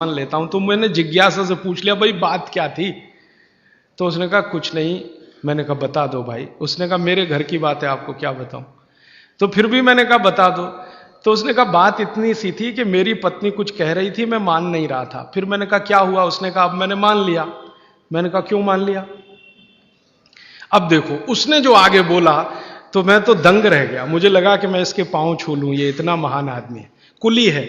मान लेता हूं। तो मैंने जिज्ञासा से पूछ लिया, भाई बात क्या थी? तो उसने कहा कुछ नहीं। मैंने कहा बता दो भाई। उसने कहा मेरे घर की बात है, आपको क्या बताऊं। तो फिर भी मैंने कहा बता दो। तो उसने कहा बात इतनी सी थी कि मेरी पत्नी कुछ कह रही थी, मैं मान नहीं रहा था। फिर मैंने कहा क्या हुआ? उसने कहा अब मैंने मान लिया। मैंने कहा क्यों मान लिया? अब देखो उसने जो आगे बोला तो मैं तो दंग रह गया। मुझे लगा कि मैं इसके पांव छू लूं, ये इतना महान आदमी है, कुली है।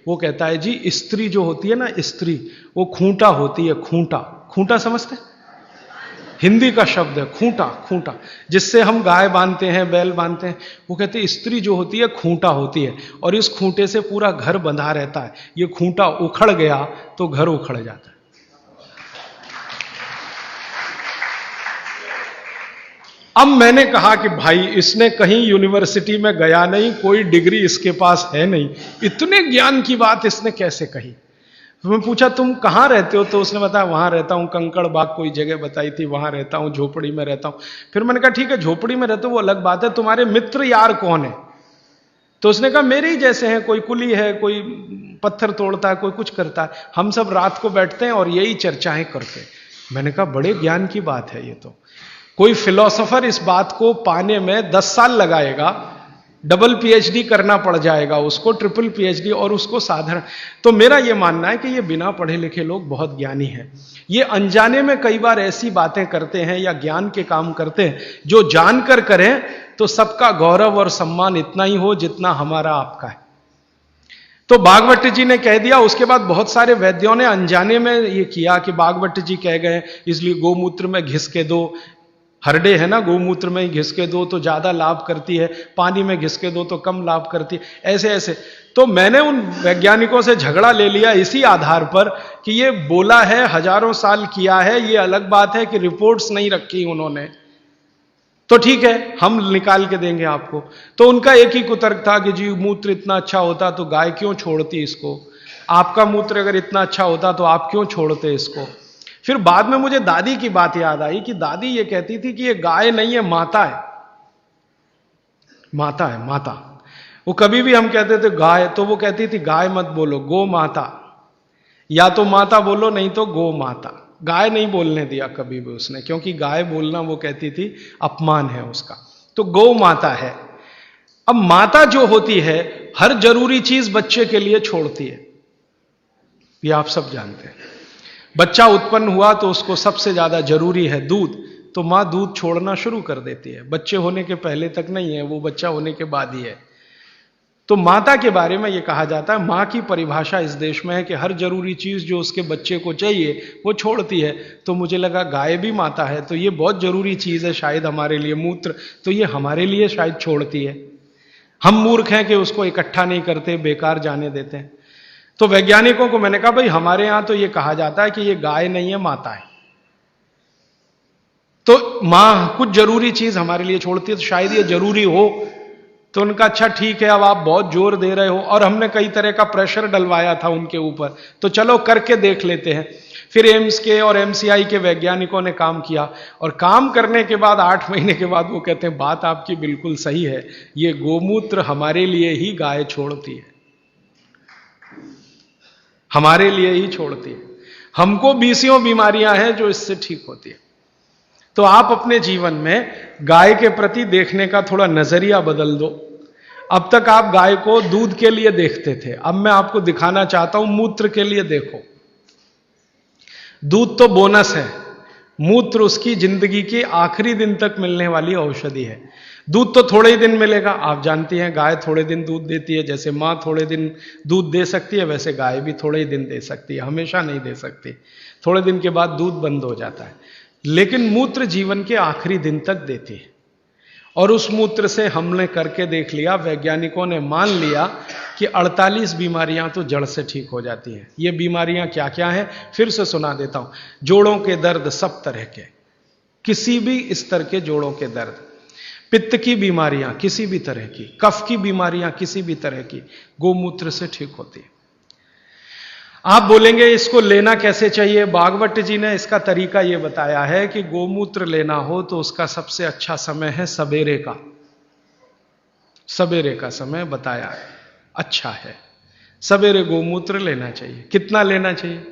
वो कहता है जी स्त्री जो होती है ना, स्त्री वो खूंटा होती है। खूंटा, खूंटा समझते हैं? हिंदी का शब्द है खूंटा। खूंटा जिससे हम गाय बांधते हैं, बैल बांधते हैं। वो कहते हैं स्त्री जो होती है खूंटा होती है, और इस खूंटे से पूरा घर बंधा रहता है। ये खूंटा उखड़ गया तो घर उखड़ जाता है। अब मैंने कहा कि भाई इसने कहीं यूनिवर्सिटी में गया नहीं, कोई डिग्री इसके पास है नहीं, इतने ज्ञान की बात इसने कैसे कही। तो मैं पूछा तुम कहां रहते हो? तो उसने बताया वहां रहता हूं, कंकड़ बाग कोई जगह बताई थी, वहां रहता हूं, झोपड़ी में रहता हूं। फिर मैंने कहा ठीक है झोपड़ी में रहते हो वो अलग बात है, तुम्हारे मित्र यार कौन है? तो उसने कहा मेरे ही जैसे हैं, कोई कुली है, कोई पत्थर तोड़ता है, कोई कुछ करता है, हम सब रात को बैठते हैं और यही चर्चाएं करते हैं। मैंने कहा बड़े ज्ञान की बात है ये तो। कोई फिलोसोफर इस बात को पाने में 10 साल लगाएगा, डबल पीएचडी करना पड़ जाएगा उसको, ट्रिपल पीएचडी, और उसको साधारण। तो मेरा यह मानना है कि ये बिना पढ़े लिखे लोग बहुत ज्ञानी हैं। ये अनजाने में कई बार ऐसी बातें करते हैं या ज्ञान के काम करते हैं जो जानकर करें तो सबका गौरव और सम्मान इतना ही हो जितना हमारा आपका है। तो बागवट जी ने कह दिया। उसके बाद बहुत सारे वैद्यों ने अनजाने में ये किया कि बागवट जी कह गए इसलिए गोमूत्र में घिस के दो, हरडे है ना, गोमूत्र में घिस के दो तो ज्यादा लाभ करती है, पानी में घिस के दो तो कम लाभ करती है, ऐसे ऐसे। तो मैंने उन वैज्ञानिकों से झगड़ा ले लिया इसी आधार पर कि ये बोला है, हजारों साल किया है। ये अलग बात है कि रिपोर्ट्स नहीं रखी उन्होंने, तो ठीक है हम निकाल के देंगे आपको। तो उनका एक ही कुतर्क था कि जी मूत्र इतना अच्छा होता तो गाय क्यों छोड़ती इसको, आपका मूत्र अगर इतना अच्छा होता तो आप क्यों छोड़ते इसको। फिर बाद में मुझे दादी की बात याद आई कि दादी ये कहती थी कि ये गाय नहीं है, माता है। माता है, माता। वो कभी भी हम कहते थे गाय, तो वो कहती थी गाय मत बोलो, गो माता, या तो माता बोलो नहीं तो गो माता। गाय नहीं बोलने दिया कभी भी उसने, क्योंकि गाय बोलना वो कहती थी अपमान है उसका। तो गौ माता है। अब माता जो होती है हर जरूरी चीज बच्चे के लिए छोड़ती है, ये आप सब जानते हैं। बच्चा उत्पन्न हुआ तो उसको सबसे ज्यादा जरूरी है दूध, तो मां दूध छोड़ना शुरू कर देती है। बच्चे होने के पहले तक नहीं है, वो बच्चा होने के बाद ही है। तो माता के बारे में यह कहा जाता है, मां की परिभाषा इस देश में है कि हर जरूरी चीज जो उसके बच्चे को चाहिए वो छोड़ती है। तो मुझे लगा गाय भी माता है तो ये बहुत जरूरी चीज है शायद हमारे लिए, मूत्र, तो ये हमारे लिए शायद छोड़ती है। हम मूर्ख हैं कि उसको इकट्ठा नहीं करते, बेकार जाने देते हैं। तो वैज्ञानिकों को मैंने कहा भाई हमारे यहां तो ये कहा जाता है कि ये गाय नहीं है, माता है। तो मां कुछ जरूरी चीज हमारे लिए छोड़ती है तो शायद ये जरूरी हो। तो उनका अच्छा ठीक है, अब आप बहुत जोर दे रहे हो, और हमने कई तरह का प्रेशर डलवाया था उनके ऊपर, तो चलो करके देख लेते हैं। फिर एम्स के और एमसीआई के वैज्ञानिकों ने काम किया, और काम करने के बाद 8 महीने के बाद वो कहते हैं बात आपकी बिल्कुल सही है, ये गोमूत्र हमारे लिए ही गाय छोड़ती है, हमारे लिए ही छोड़ती है। हमको बीसियों बीमारियां हैं जो इससे ठीक होती है। तो आप अपने जीवन में गाय के प्रति देखने का थोड़ा नजरिया बदल दो। अब तक आप गाय को दूध के लिए देखते थे, अब मैं आपको दिखाना चाहता हूं मूत्र के लिए देखो। दूध तो बोनस है, मूत्र उसकी जिंदगी के आखिरी दिन तक मिलने वाली औषधि है। दूध तो थोड़े ही दिन मिलेगा, आप जानती हैं गाय थोड़े दिन दूध देती है। जैसे मां थोड़े दिन दूध दे सकती है, वैसे गाय भी थोड़े ही दिन दे सकती है, हमेशा नहीं दे सकती। थोड़े दिन के बाद दूध बंद हो जाता है, लेकिन मूत्र जीवन के आखिरी दिन तक देती है। और उस मूत्र से हमने करके देख लिया, वैज्ञानिकों ने मान लिया कि 48 बीमारियां तो जड़ से ठीक हो जाती हैं। ये बीमारियां क्या क्या हैं फिर से सुना देता हूं। जोड़ों के दर्द सब तरह के, किसी भी स्तर के जोड़ों के दर्द, पित्त की बीमारियां किसी भी तरह की, कफ की बीमारियां किसी भी तरह की, गोमूत्र से ठीक होती है। आप बोलेंगे इसको लेना कैसे चाहिए? बागवट जी ने इसका तरीका यह बताया है कि गोमूत्र लेना हो तो उसका सबसे अच्छा समय है सवेरे का। सवेरे का समय बताया है, अच्छा है। सवेरे गोमूत्र लेना चाहिए। कितना लेना चाहिए?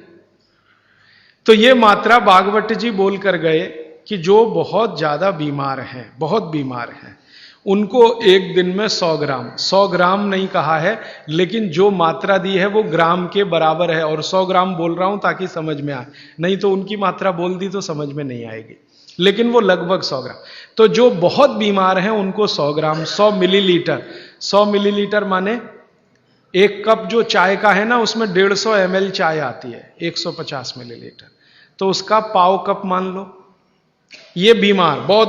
तो ये मात्रा भागवत जी बोल कर गए कि जो बहुत ज्यादा बीमार हैं, बहुत बीमार हैं, उनको एक दिन में 100 ग्राम, 100 ग्राम नहीं कहा है, लेकिन जो मात्रा दी है वो ग्राम के बराबर है। और 100 ग्राम बोल रहा हूं ताकि समझ में आए, नहीं तो उनकी मात्रा बोल दी तो समझ में नहीं आएगी, लेकिन वो लगभग 100 ग्राम। तो जो बहुत बीमार हैं उनको 100 ग्राम, 100 मिलीलीटर, 100 मिलीलीटर माने एक कप जो चाय का है ना, उसमें 150 ml चाय आती है, 150 मिलीलीटर, तो उसका पाव कप मान लो। ये बीमार, बहुत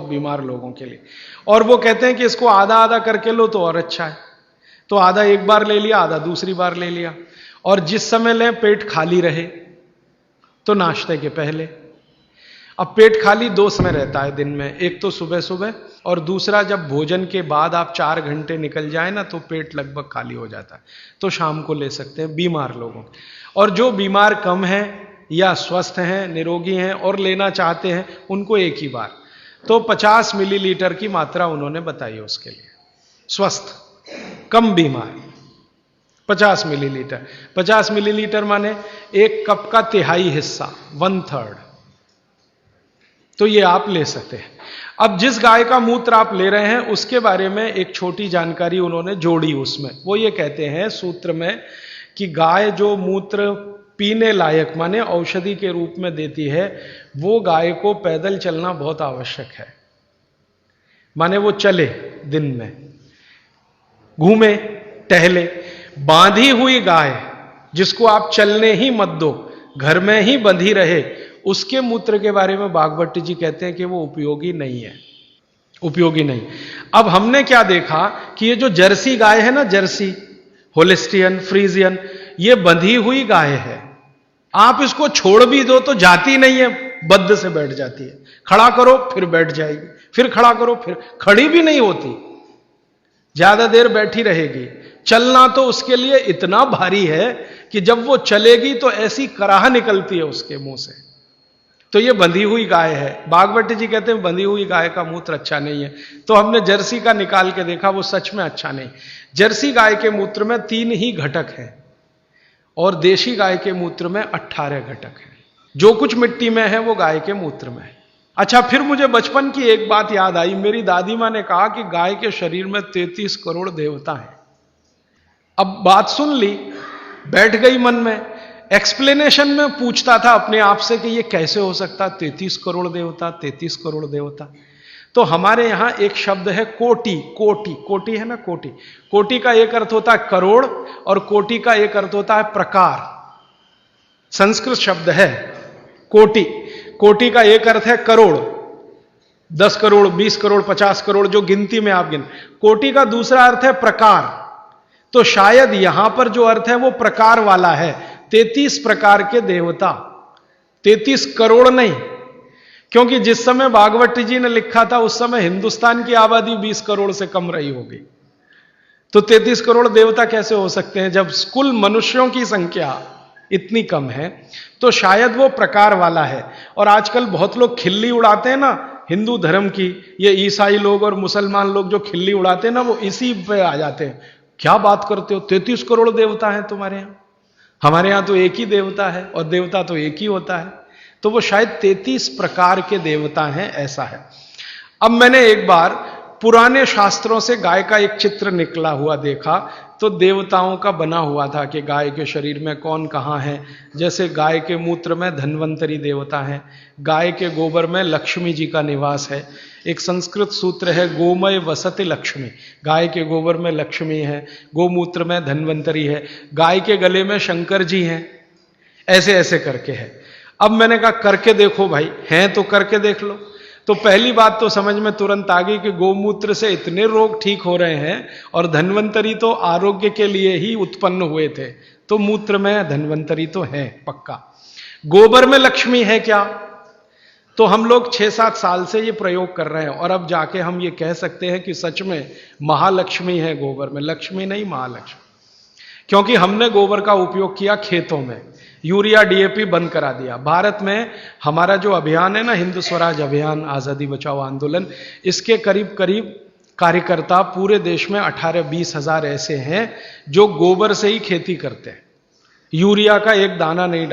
बीमार लोगों के लिए। और वो कहते हैं कि इसको आधा आधा करके लो तो और अच्छा है। तो आधा एक बार ले लिया, आधा दूसरी बार ले लिया। और जिस समय लें पेट खाली रहे, तो नाश्ते के पहले। अब पेट खाली 2 समय रहता है दिन में, एक तो सुबह सुबह, और दूसरा जब भोजन के बाद आप 4 घंटे निकल जाए ना तो पेट लगभग खाली हो जाता है, तो शाम को ले सकते हैं बीमार लोगों। और जो बीमार कम है या स्वस्थ हैं, निरोगी हैं और लेना चाहते हैं, उनको एक ही बार। तो 50 मिलीलीटर की मात्रा उन्होंने बताई उसके लिए। स्वस्थ, कम बीमार 50 मिलीलीटर। 50 मिलीलीटर माने एक कप का तिहाई हिस्सा, 1/3। तो ये आप ले सकते हैं। अब जिस गाय का मूत्र आप ले रहे हैं उसके बारे में एक छोटी जानकारी उन्होंने जोड़ी उसमें। वो ये कहते हैं सूत्र में कि गाय जो मूत्र पीने लायक माने औषधि के रूप में देती है, वो गाय को पैदल चलना बहुत आवश्यक है। माने वो चले, दिन में घूमे, टहले। बांधी हुई गाय जिसको आप चलने ही मत दो, घर में ही बंधी रहे, उसके मूत्र के बारे में भागवत जी कहते हैं कि वो उपयोगी नहीं है, उपयोगी नहीं। अब हमने क्या देखा कि ये जो जर्सी गाय है ना, जर्सी, होलिस्टियन, फ्रीजियन, ये बंधी हुई गाय है। आप इसको छोड़ भी दो तो जाती नहीं है, बद्ध से बैठ जाती है। खड़ा करो फिर बैठ जाएगी, फिर खड़ा करो फिर, खड़ी भी नहीं होती, ज्यादा देर बैठी रहेगी। चलना तो उसके लिए इतना भारी है कि जब वो चलेगी तो ऐसी कराह निकलती है उसके मुंह से। तो ये बंधी हुई गाय है। भागवत जी कहते हैं बंधी हुई गाय का मूत्र अच्छा नहीं है। तो हमने जर्सी का निकाल के देखा, वो सच में अच्छा नहीं। जर्सी गाय के मूत्र में 3 ही घटक हैं और देशी गाय के मूत्र में 18 घटक हैं। जो कुछ मिट्टी में है वो गाय के मूत्र में है। अच्छा, फिर मुझे बचपन की एक बात याद आई। मेरी दादी माँ ने कहा कि गाय के शरीर में 33 करोड़ देवता हैं। अब बात सुन ली, बैठ गई मन में। एक्सप्लेनेशन में पूछता था अपने आप से कि ये कैसे हो सकता, 33 करोड़ देवता, 33 करोड़ देवता। तो हमारे यहां एक शब्द है कोटि, कोटि, कोटि है ना, कोटि। कोटि का एक अर्थ होता है करोड़ और कोटि का एक अर्थ होता है प्रकार। संस्कृत शब्द है कोटि। कोटि का एक अर्थ है करोड़, 10 करोड़, 20 करोड़, 50 करोड़, जो गिनती में आप गिन। कोटि का दूसरा अर्थ है प्रकार। तो शायद यहां पर जो अर्थ है वो प्रकार वाला है। 33 प्रकार के देवता, 33 करोड़ नहीं, क्योंकि जिस समय भागवत जी ने लिखा था उस समय हिंदुस्तान की आबादी 20 करोड़ से कम रही होगी। तो 33 करोड़ देवता कैसे हो सकते हैं जब कुल मनुष्यों की संख्या इतनी कम है? तो शायद वो प्रकार वाला है। और आजकल बहुत लोग खिल्ली उड़ाते हैं ना हिंदू धर्म की, ये ईसाई लोग और मुसलमान लोग जो खिल्ली उड़ाते हैं ना, वो इसी पे आ जाते हैं। क्या बात करते हो, 33 करोड़ देवता हैं तुम्हारे यहां? हमारे यहां तो एक ही देवता है और देवता तो एक ही होता है। तो वो शायद 33 प्रकार के देवता हैं, ऐसा है। अब मैंने एक बार पुराने शास्त्रों से गाय का एक चित्र निकला हुआ देखा, तो देवताओं का बना हुआ था कि गाय के शरीर में कौन कहां है। जैसे गाय के मूत्र में धन्वंतरी देवता है, गाय के गोबर में लक्ष्मी जी का निवास है। एक संस्कृत सूत्र है गोमय वसति लक्ष्मी, गाय के गोबर में लक्ष्मी है, गोमूत्र में धन्वंतरी है, गाय के गले में शंकर जी हैं, ऐसे ऐसे करके है। अब मैंने कहा करके देखो भाई, हैं तो करके देख लो। तो पहली बात तो समझ में तुरंत आ गई कि गोमूत्र से इतने रोग ठीक हो रहे हैं और धन्वंतरी तो आरोग्य के लिए ही उत्पन्न हुए थे, तो मूत्र में धन्वंतरी तो है पक्का। गोबर में लक्ष्मी है क्या? तो हम लोग 6-7 साल से ये प्रयोग कर रहे हैं और अब जाके हम ये कह सकते हैं कि सच में महालक्ष्मी है गोबर में, लक्ष्मी नहीं महालक्ष्मी। क्योंकि हमने गोबर का उपयोग किया खेतों में, यूरिया डीएपी बंद करा दिया। भारत में हमारा जो अभियान है ना, हिंद स्वराज अभियान, आजादी बचाओ आंदोलन, इसके करीब करीब कार्यकर्ता पूरे देश में 18-20 हजार ऐसे हैं जो गोबर से ही खेती करते हैं, यूरिया का एक दाना नहीं